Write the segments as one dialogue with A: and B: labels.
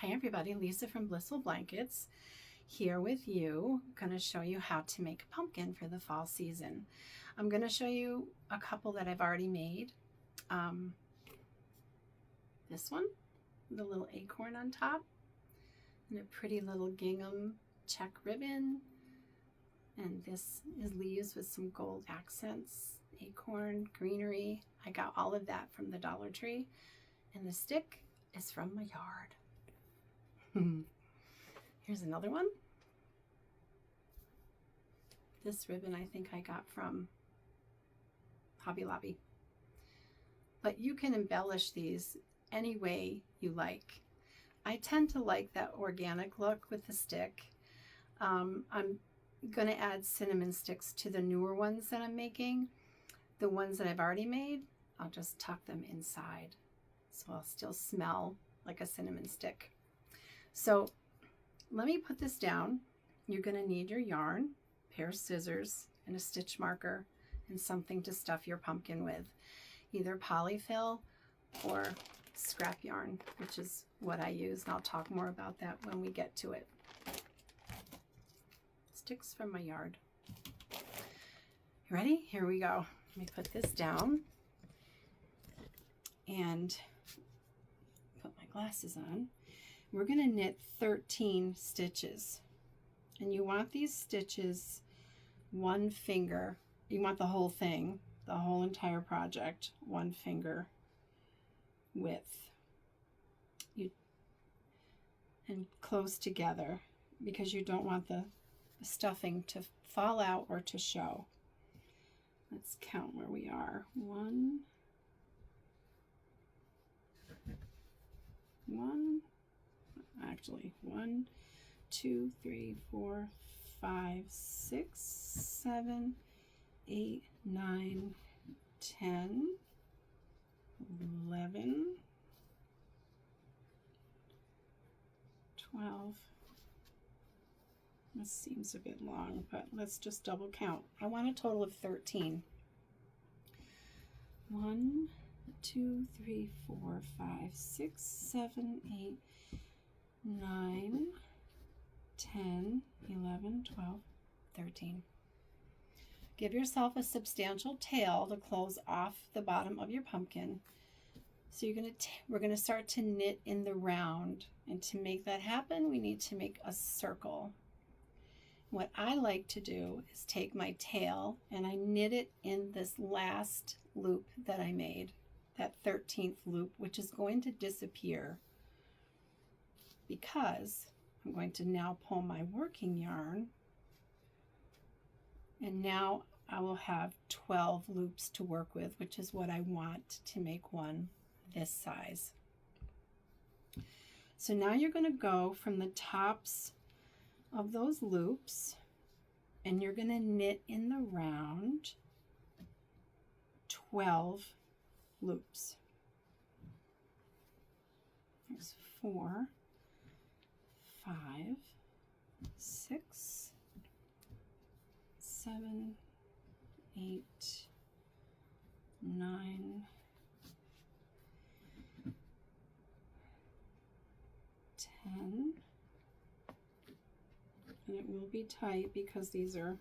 A: Hi everybody, Lisa from Blissful Blankets here with you. I'm going to show you how to make a pumpkin for the fall season. I'm going to show you a couple that I've already made. This one, the little acorn on top, and a pretty little gingham check ribbon. And this is leaves with some gold accents, acorn, greenery. I got all of that from the Dollar Tree. And the stick is from my yard. Here's another one. This ribbon I think I got from Hobby Lobby. But you can embellish these any way you like. I tend to like that organic look with the stick. I'm going to add cinnamon sticks to the newer ones that I'm making. The ones that I've already made, I'll just tuck them inside, so I'll still smell like a cinnamon stick. So let me put this down. You're going to need your yarn, a pair of scissors, and a stitch marker, and something to stuff your pumpkin with. Either polyfill or scrap yarn, which is what I use, and I'll talk more about that when we get to it. Sticks from my yard. You ready? Here we go. Let me put this down and put my glasses on. We're going to knit 13 stitches, and you want these stitches one finger. You want the whole thing, the whole entire project, one finger width, and close together, because you don't want the stuffing to fall out or to show. Let's count where we are. One, 2, 3, 4, 5, 6, 7, 8, 9, 10, 11, 12. This seems a bit long, but let's just double count. I want a total of 13. 1, 2, 3, 4, 5, 6, 7, 8, 9, 10, 11, 12, 13. Give yourself a substantial tail to close off the bottom of your pumpkin. So we're gonna start to knit in the round, and to make that happen, we need to make a circle. What I like to do is take my tail and I knit it in this last loop that I made, that 13th loop, which is going to disappear because I'm going to now pull my working yarn, and now I will have 12 loops to work with, which is what I want to make one this size. So now you're going to go from the tops of those loops, and you're going to knit in the round 12 loops. There's 4, 5, 6, 7, 8, 9, 10, and it will be tight because these are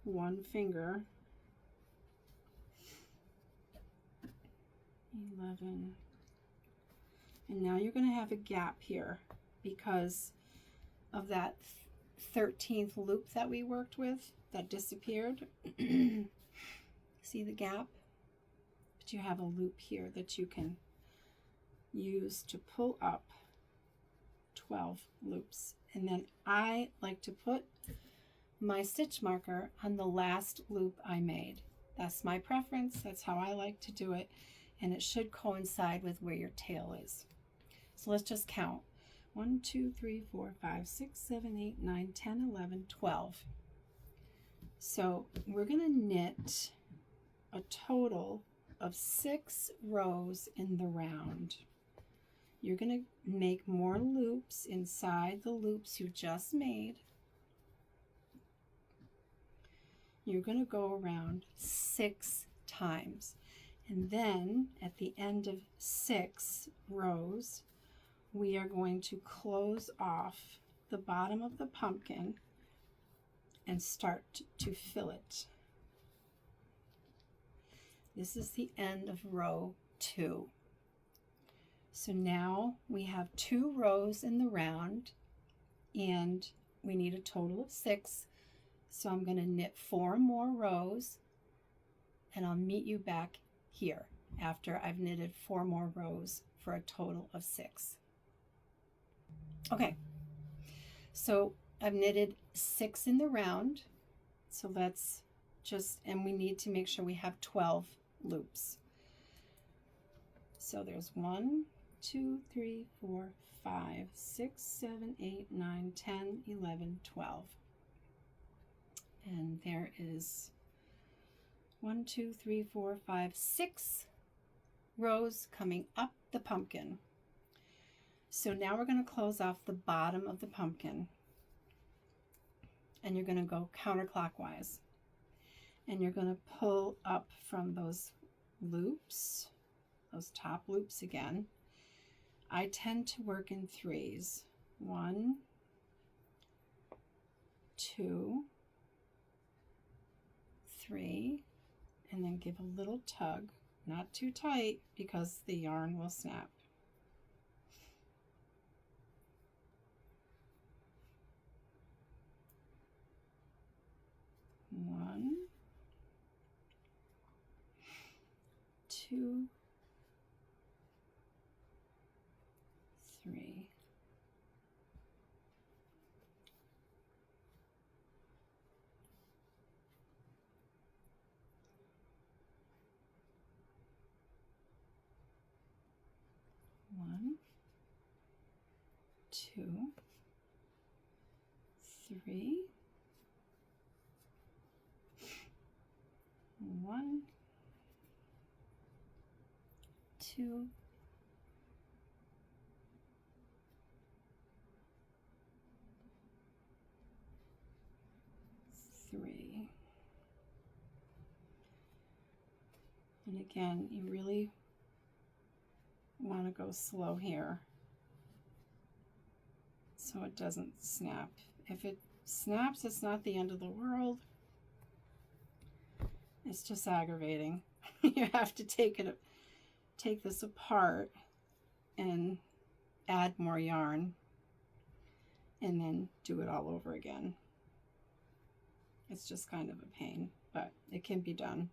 A: one finger. 11, and now you're going to have a gap here because of that 13th loop that we worked with that disappeared. See the gap? But you have a loop here that you can use to pull up 12 loops. And then I like to put my stitch marker on the last loop I made. That's my preference. That's how I like to do it. And it should coincide with where your tail is. So let's just count. 1, 2, 3, 4, 5, 6, 7, 8, 9, 10, 11, 12. So we're going to knit a total of 6 rows in the round. You're going to make more loops inside the loops you just made. You're going to go around 6 times. And then at the end of 6 rows, we are going to close off the bottom of the pumpkin and start to fill it. This is the end of row 2. So now we have 2 rows in the round and we need a total of 6. So I'm going to knit 4 more rows and I'll meet you back here after I've knitted 4 more rows for a total of 6. Okay, so I've knitted 6 in the round. So let's and we need to make sure we have 12 loops. So there's 1, 2, 3, 4, 5, 6, 7, 8, 9, 10, 11, 12. And there is 1, 2, 3, 4, 5, 6 rows coming up the pumpkin. So now we're going to close off the bottom of the pumpkin. And you're going to go counterclockwise. And you're going to pull up from those loops, those top loops again. I tend to work in 3s. 1, 2, 3, and then give a little tug, not too tight because the yarn will snap. 1, 2, 3. One, 2, 3. 1, 2, 3. And again, you really want to go slow here so it doesn't snap. If it snaps, it's not the end of the world. It's just aggravating. You have to take this apart and add more yarn and then do it all over again. It's just kind of a pain, but it can be done.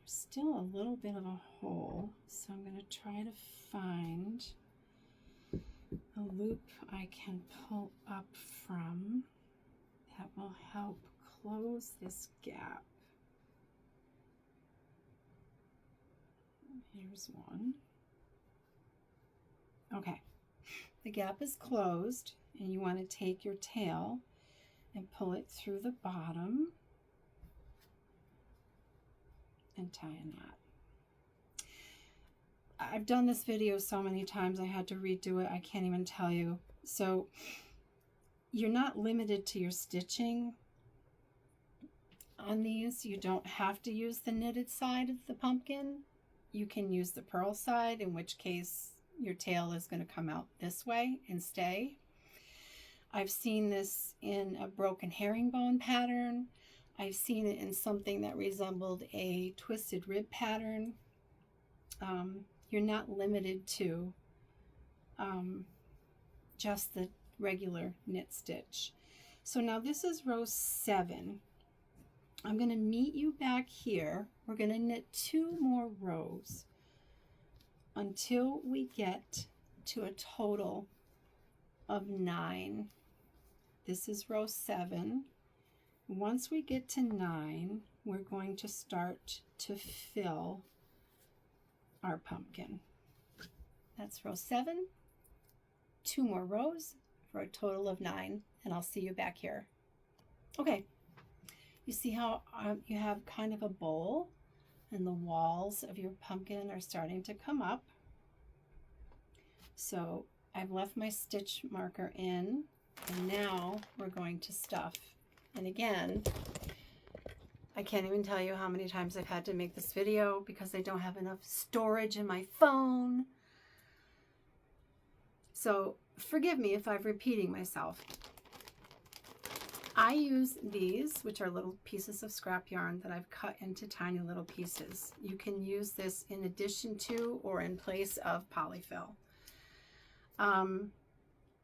A: Still a little bit of a hole, so I'm going to try to find a loop I can pull up from that will help close this gap. Here's one. Okay, the gap is closed and you want to take your tail and pull it through the bottom and tie a knot. I've done this video so many times I had to redo it. I can't even tell you. So you're not limited to your stitching on these. You don't have to use the knitted side of the pumpkin. You can use the purl side, in which case your tail is going to come out this way and stay. I've seen this in a broken herringbone pattern. I've seen it in something that resembled a twisted rib pattern. You're not limited to just the regular knit stitch. So now this is row 7. I'm going to meet you back here. We're going to knit 2 more rows until we get to a total of 9. This is row 7. Once we get to 9, we're going to start to fill our pumpkin. That's row 7. 2 more rows for a total of 9, and I'll see you back here. Okay, you see how you have kind of a bowl and the walls of your pumpkin are starting to come up. So I've left my stitch marker in, and now we're going to stuff And again, I can't even tell you how many times I've had to make this video because I don't have enough storage in my phone. So forgive me if I'm repeating myself. I use these, which are little pieces of scrap yarn that I've cut into tiny little pieces. You can use this in addition to or in place of polyfill.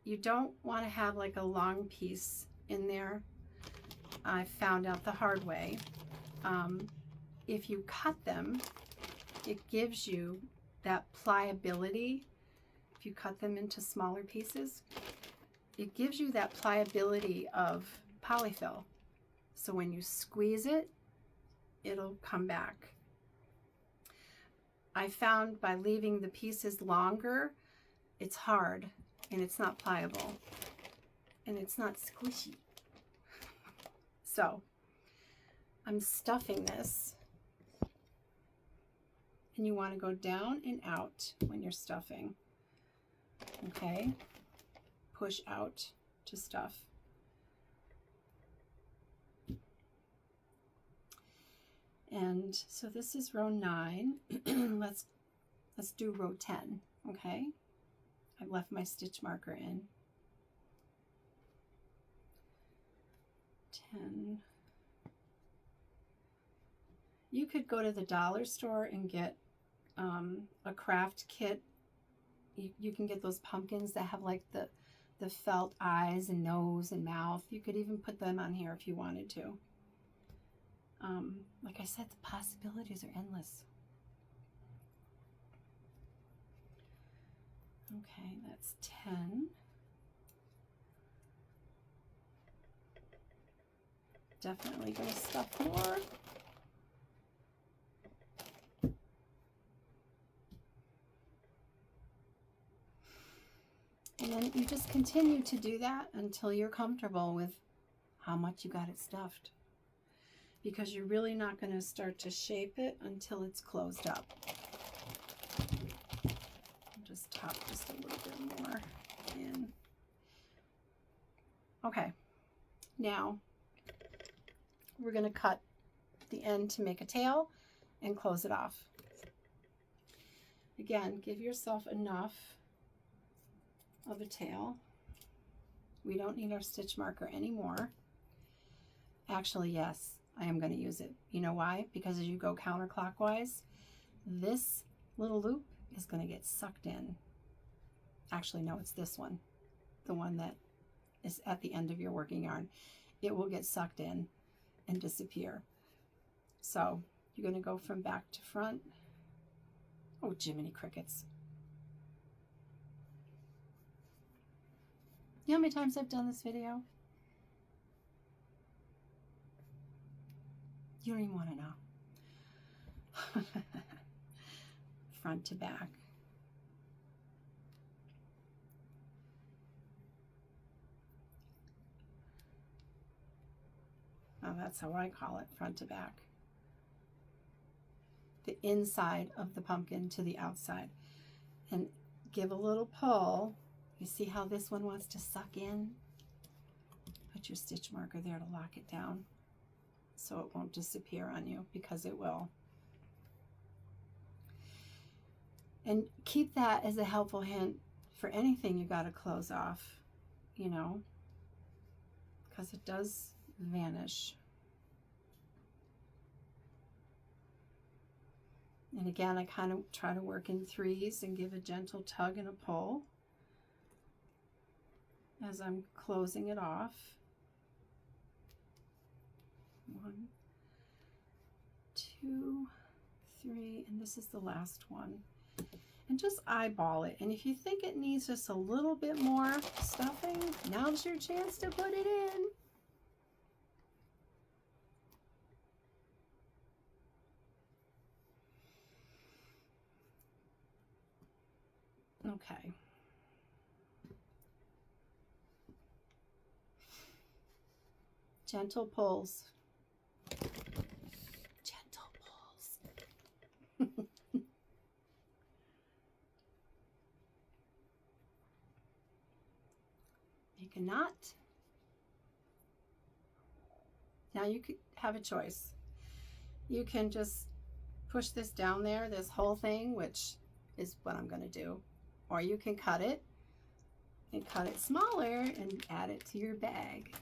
A: You don't want to have like a long piece in there. I found out the hard way. If you cut them, it gives you that pliability. If you cut them into smaller pieces, it gives you that pliability of polyfill. So when you squeeze it, it'll come back. I found by leaving the pieces longer, it's hard and it's not pliable and it's not squishy. So I'm stuffing this, and you want to go down and out when you're stuffing. Okay, push out to stuff. And so this is row 9. let's do row 10. Okay, I've left my stitch marker in. 10. You could go to the dollar store and get a craft kit. You can get those pumpkins that have like the felt eyes and nose and mouth. You could even put them on here if you wanted to. Like I said, the possibilities are endless. Okay, that's 10. Definitely gonna stuff more. And then you just continue to do that until you're comfortable with how much you got it stuffed. Because you're really not going to start to shape it until it's closed up. I'll just top just a little bit more in. Okay, now we're going to cut the end to make a tail and close it off. Again, give yourself enough of a tail. We don't need our stitch marker anymore. Actually, yes, I am going to use it. You know why? Because as you go counterclockwise, this little loop is going to get sucked in. Actually, no, it's this one, the one that is at the end of your working yarn. It will get sucked in and disappear. So you're going to go from back to front. Oh, Jiminy Crickets. You know how many times I've done this video? You don't even want to know. Front to back. Now that's how I call it, front to back. The inside of the pumpkin to the outside. And give a little pull. You see how this one wants to suck in? Put your stitch marker there to lock it down so it won't disappear on you, because it will. And keep that as a helpful hint for anything you got to close off, you know, because it does vanish. And again, I kind of try to work in threes and give a gentle tug and a pull as I'm closing it off. 1, 2, 3, and this is the last one. And just eyeball it. And if you think it needs just a little bit more stuffing, now's your chance to put it in. Okay. Gentle pulls. Gentle pulls. Make a knot. Now you could have a choice. You can just push this down there, this whole thing, which is what I'm going to do. Or you can cut it and cut it smaller and add it to your bag.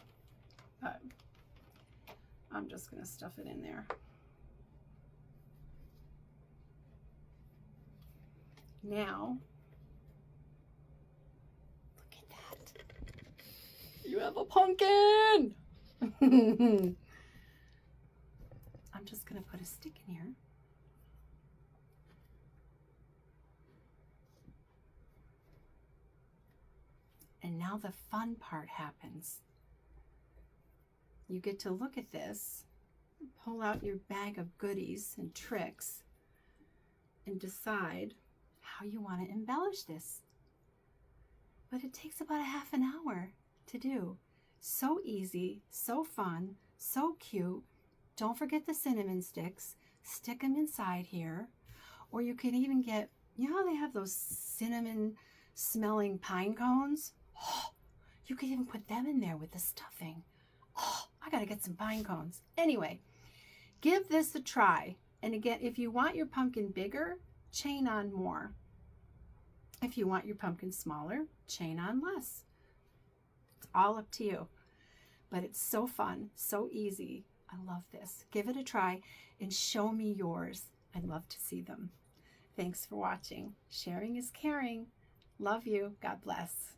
A: But I'm just going to stuff it in there. Now, look at that. You have a pumpkin! I'm just going to put a stick in here. And now the fun part happens. You get to look at this, pull out your bag of goodies and tricks, and decide how you want to embellish this. But it takes about a half an hour to do. So easy, so fun, so cute. Don't forget the cinnamon sticks. Stick them inside here. Or you can even get, you know how they have those cinnamon smelling pine cones? Oh, you could even put them in there with the stuffing. Oh, I gotta get some pine cones. Anyway, give this a try. And again, if you want your pumpkin bigger, chain on more. If you want your pumpkin smaller, chain on less. It's all up to you. But it's so fun, so easy. I love this. Give it a try and show me yours. I'd love to see them. Thanks for watching. Sharing is caring. Love you. God bless.